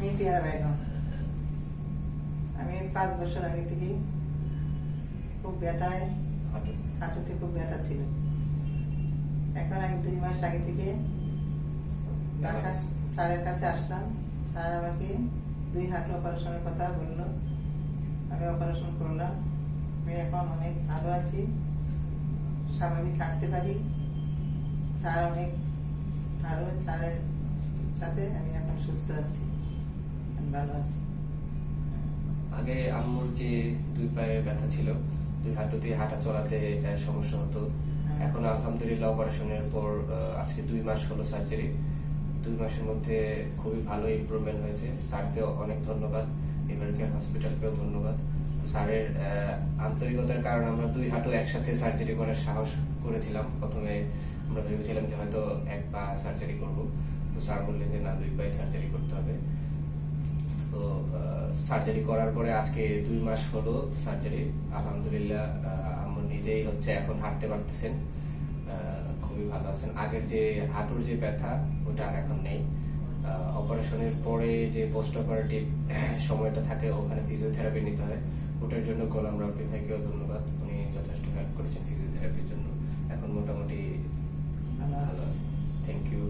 আমি পেয়ারা বেগম। আমি 5 বছর আগে থেকে খুব ব্যথায়, হাঁটুতে খুব ব্যথা ছিল। এখন আমি 2 মাস আগে থেকে স্যারের কাছে আসলাম। স্যার আমাকে 2 হাঁটু অপারেশনের কথা বললো। আমি অপারেশন করলাম। আমি এখন অনেক ভালো আছি, স্বাভাবিক হাঁটতে পারি। স্যার অনেক ভালো, স্যারের সাথে আমি এখন সুস্থ আছি, আমি ভালো আছি। আগে আম্মুর যে 2 পায়ে ব্যথা ছিল, 2 হাঁটুতে হাঁটা চলাতে সমস্যা হতো। এখন আলহামদুলিল্লাহ অপারেশনের পর আজকে 2 মাস হলো সার্জারি। 2 মাসের মধ্যে খুবই ভালো ইমপ্রুভমেন্ট হয়েছে। স্যারকে অনেক ধন্যবাদ, এভারকেয়ার হসপিটালকেও ধন্যবাদ। স্যারের আন্তরিকতার কারণে আমরা 2 হাঁটু একসাথে সার্জারি করার সাহস করেছিলাম। প্রথমে আমরা ভেবেছিলাম যে হয়তো 1 পা সার্জারি করব, তো স্যার বললেন যে না, 2 পায়ে সার্জারি করতে হবে। তো সার্জারি করার পরে আজকে 2 মাস হলো সার্জারি। আলহামদুলিল্লাহ আম্মু নিজেই হচ্ছে এখন হাঁটতে পারতেছেন, খুবই ভালো আছেন। আগের যে হাঁটুর যে ব্যথা ওটা আর এখন নেই। অপারেশনের পরে যে পোস্ট অপারেটিভ সময়টা থাকে ওখানে ফিজিওথেরাপি নিতে হয়, ওটার জন্য গোলাম রাব্বি ভাইকেও ধন্যবাদ। উনি যথেষ্ট হেল্প করেছেন ফিজিওথেরাপির জন্য। এখন মোটামুটি ভালো আছে। Thank you.